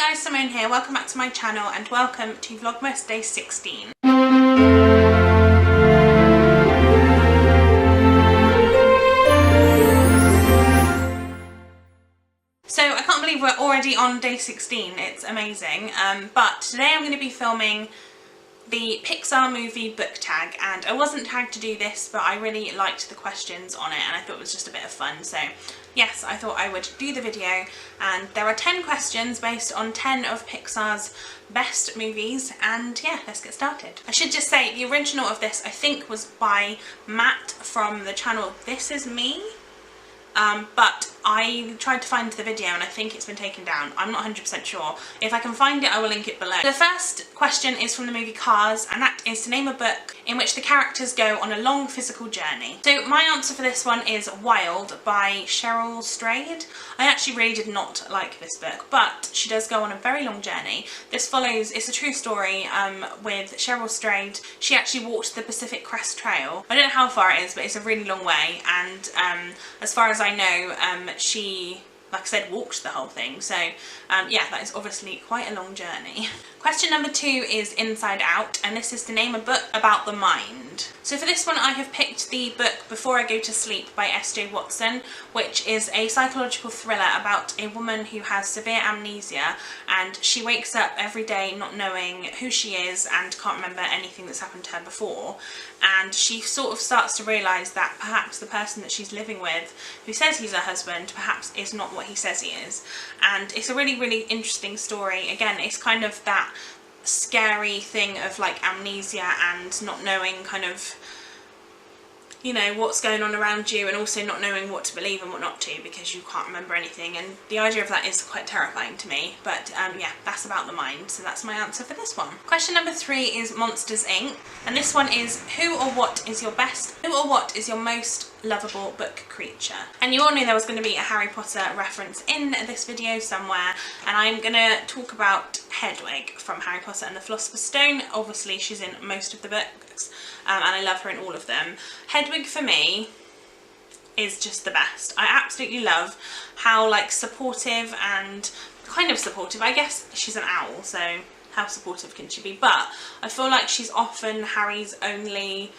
Hi guys, Simone here, welcome back to my channel and welcome to Vlogmas Day 16. So I can't believe we're already on Day 16, it's amazing, but today I'm going to be filming the Pixar Movie Book Tag, and I wasn't tagged to do this, but I really liked the questions on it and I thought it was just a bit of fun, so yes, I thought I would do the video. And there are 10 questions based on 10 of Pixar's best movies, and yeah, let's get started. I should just say the original of this I think was by Matt from the channel ThisIsMe. But I tried to find the video and I think it's been taken down. I'm not 100% sure. If I can find it, I will link it below. The first question is from the movie Cars, and that is to name a book in which the characters go on a long physical journey. So my answer for this one is Wild by Cheryl Strayed. I actually really did not like this book, but she does go on a very long journey. This follows, it's a true story with Cheryl Strayed. She actually walked the Pacific Crest Trail. I don't know how far it is, but it's a really long way, and as far as I know, she, like I said, walked the whole thing, so yeah, that is obviously quite a long journey. Question number 2 is Inside Out, and this is to name a book about the mind. So for this one I have picked the book Before I Go to Sleep by S.J. Watson, which is a psychological thriller about a woman who has severe amnesia, and she wakes up every day not knowing who she is and can't remember anything that's happened to her before, and she sort of starts to realise that perhaps the person that she's living with, who says he's her husband, perhaps is not what he says he is. And it's a really interesting story. Again, it's kind of that scary thing of like amnesia and not knowing kind of, you know, what's going on around you, and also not knowing what to believe and what not to because you can't remember anything, and the idea of that is quite terrifying to me. But yeah, that's about the mind, so that's my answer for this one. Question number 3 is Monsters Inc, and this one is who or what is your most lovable book creature? And you all knew there was going to be a Harry Potter reference in this video somewhere, and I'm going to talk about Hedwig from Harry Potter and the Philosopher's Stone. Obviously she's in most of the books, and I love her in all of them. Hedwig for me is just the best. I absolutely love how like supportive and kind of supportive, I guess she's an owl, so how supportive can she be, but I feel like she's often Harry's only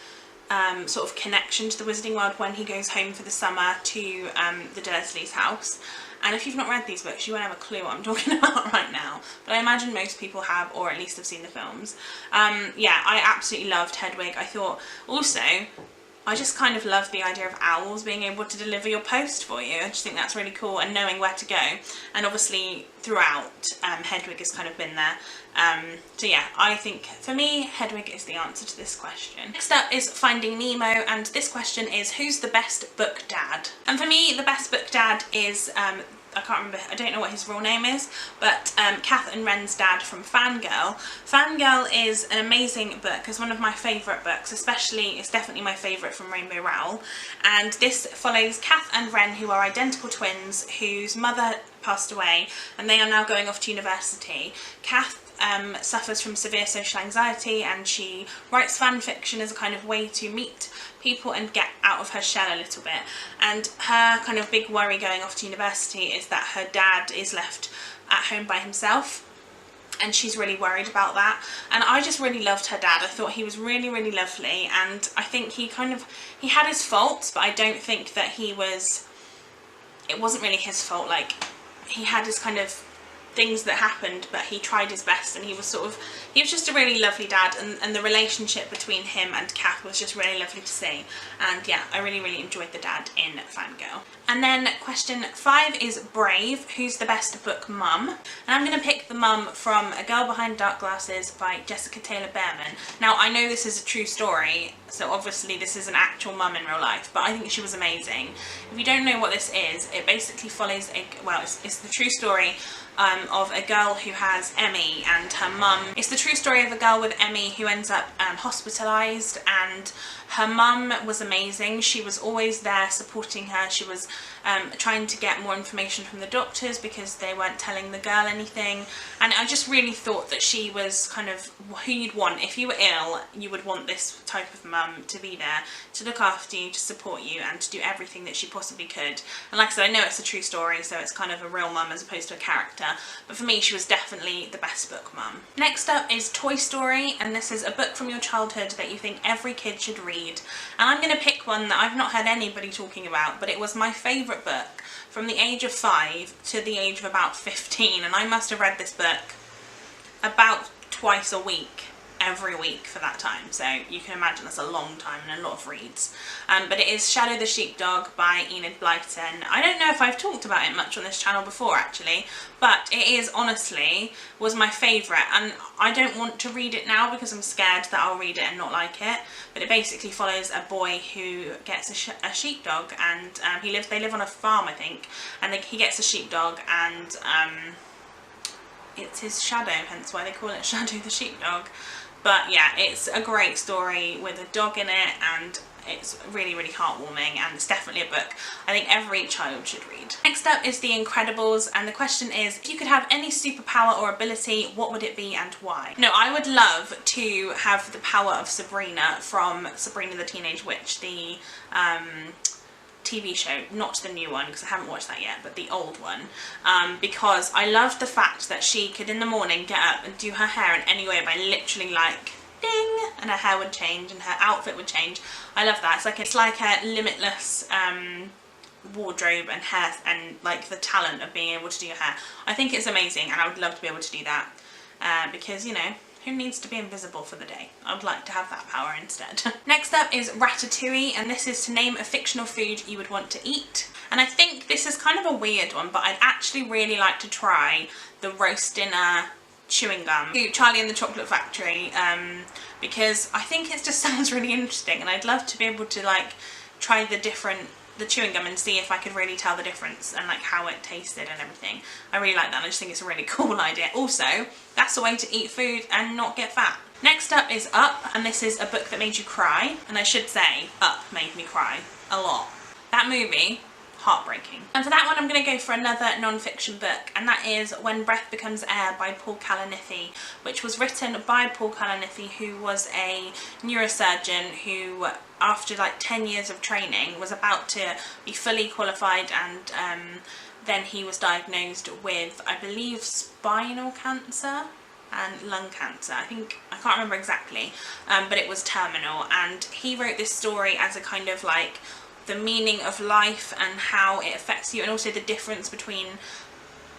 sort of connection to the Wizarding World when he goes home for the summer to the Dursleys' house. And if you've not read these books, you won't have a clue what I'm talking about right now, but I imagine most people have, or at least have seen the films. Yeah, I absolutely loved Hedwig. I thought also, I just kind of love the idea of owls being able to deliver your post for you. I just think that's really cool, and knowing where to go. And obviously throughout, Hedwig has kind of been there. So yeah, I think for me, Hedwig is the answer to this question. Next up is Finding Nemo, and this question is who's the best book dad? And for me, the best book dad is I can't remember, I don't know what his real name is, but Kath and Ren's dad from Fangirl. Fangirl is an amazing book. It's one of my favourite books, especially, it's definitely my favourite from Rainbow Rowell. And this follows Kath and Ren, who are identical twins, whose mother passed away, and they are now going off to university. Kath suffers from severe social anxiety, and she writes fan fiction as a kind of way to meet people and get out of her shell a little bit. And her kind of big worry going off to university is that her dad is left at home by himself, and she's really worried about that. And I just really loved her dad. I thought he was really lovely, and I think he had his faults, but I don't think that it wasn't really his fault. Like, he had his kind of things that happened, but he tried his best, and he was just a really lovely dad, and the relationship between him and Kath was just really lovely to see. And yeah, I really enjoyed the dad in Fangirl. And then question 5 is Brave, who's the best book mum? And I'm going to pick the mum from A Girl Behind Dark Glasses by Jessica Taylor Behrman. Now I know this is a true story, so obviously this is an actual mum in real life, but I think she was amazing. If you don't know what this is, it basically follows it's the true story of a girl who has ME and her mum. It's the true story of a girl with ME who ends up hospitalised, and her mum was amazing. She was always there supporting her. She was trying to get more information from the doctors because they weren't telling the girl anything. And I just really thought that she was kind of who you'd want. If you were ill, you would want this type of mum to be there to look after you, to support you, and to do everything that she possibly could. And like I said, I know it's a true story, so it's kind of a real mum as opposed to a character, but for me she was definitely the best book mum. Next up is Toy Story, and this is a book from your childhood that you think every kid should read. And I'm going to pick one that I've not heard anybody talking about, but it was my favourite book from the age of 5 to the age of about 15, and I must have read this book about twice a week, every week for that time, so you can imagine that's a long time and a lot of reads. But it is Shadow the Sheepdog by Enid Blyton. I don't know if I've talked about it much on this channel before actually, but it is honestly was my favourite, and I don't want to read it now because I'm scared that I'll read it and not like it. But it basically follows a boy who gets a sheepdog, and they live on a farm, I think, and he gets a sheepdog, and it's his shadow, hence why they call it Shadow the Sheepdog. But yeah, it's a great story with a dog in it, and it's really, really heartwarming, and it's definitely a book I think every child should read. Next up is The Incredibles, and the question is, if you could have any superpower or ability, what would it be and why? No, I would love to have the power of Sabrina from Sabrina the Teenage Witch, the TV show, not the new one because I haven't watched that yet, but the old one, because I loved the fact that she could in the morning get up and do her hair in any way by literally like ding, and her hair would change and her outfit would change. I love that. It's like a limitless wardrobe and hair, and like the talent of being able to do your hair. I think it's amazing, and I would love to be able to do that because, you know, who needs to be invisible for the day? I would like to have that power instead. Next up is Ratatouille, and this is to name a fictional food you would want to eat. And I think this is kind of a weird one, but I'd actually really like to try the roast dinner chewing gum, Charlie and the Chocolate Factory, because I think it just sounds really interesting, and I'd love to be able to like try the chewing gum and see if I could really tell the difference and like how it tasted and everything. I really like that. I just think it's a really cool idea. Also, that's a way to eat food and not get fat. Next up is Up, and this is a book that made you cry, and I should say Up made me cry a lot. That movie, heartbreaking. And for that one I'm going to go for another non-fiction book, and that is When Breath Becomes Air by Paul Kalanithi, which was written by Paul Kalanithi, who was a neurosurgeon who, after like 10 years of training, was about to be fully qualified, and then he was diagnosed with, I believe, spinal cancer and lung cancer. I can't remember exactly, but it was terminal, and he wrote this story as a kind of like the meaning of life and how it affects you, and also the difference between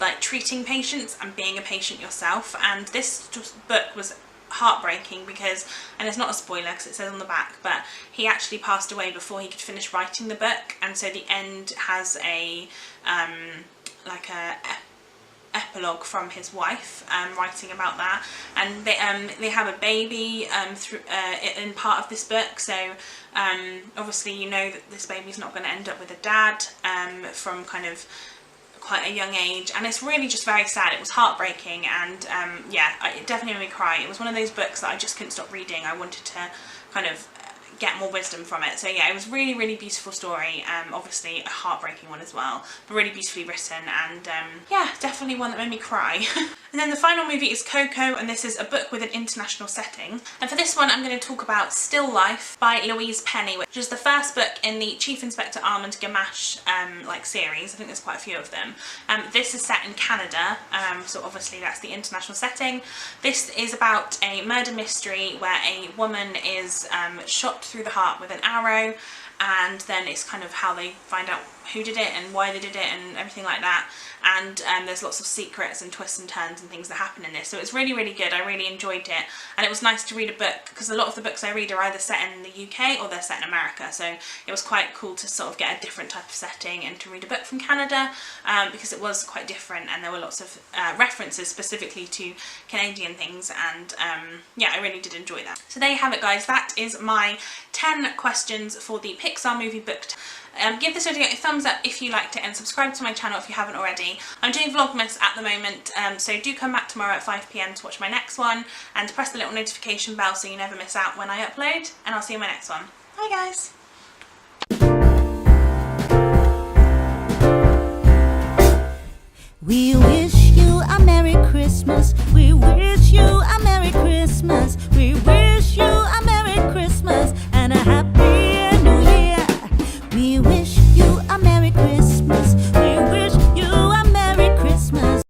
like treating patients and being a patient yourself. And this book was heartbreaking because, and it's not a spoiler because it says on the back, but he actually passed away before he could finish writing the book, and so the end has a like a epilogue from his wife writing about that, and they have a baby in part of this book, so obviously you know that this baby's not going to end up with a dad from kind of quite a young age, and it's really just very sad. It was heartbreaking, and yeah, it definitely made me cry. It was one of those books that I just couldn't stop reading. I wanted to kind of get more wisdom from it. So yeah, it was really, really beautiful story, obviously a heartbreaking one as well, but really beautifully written, and yeah, definitely one that made me cry. And then the final movie is Coco, and this is a book with an international setting. And for this one I'm going to talk about Still Life by Louise Penny, which is the first book in the Chief Inspector Armand Gamache like series. I think there's quite a few of them. This is set in Canada, so obviously that's the international setting. This is about a murder mystery where a woman is shot through the heart with an arrow, and then it's kind of how they find out who did it and why they did it and everything like that. And there's lots of secrets and twists and turns and things that happen in this, so it's really, really good. I really enjoyed it, and it was nice to read a book because a lot of the books I read are either set in the UK or they're set in America, so it was quite cool to sort of get a different type of setting and to read a book from Canada, because it was quite different, and there were lots of references specifically to Canadian things, and yeah, I really did enjoy that. So there you have it, guys. That is my 10 questions for the Pixar Movie Book Tag. Give this video a thumbs up if you liked it, and subscribe to my channel if you haven't already. I'm doing Vlogmas at the moment, so do come back tomorrow at 5 PM to watch my next one, and press the little notification bell so you never miss out when I upload, and I'll see you in my next one. Bye guys! We wish you a Merry Christmas. We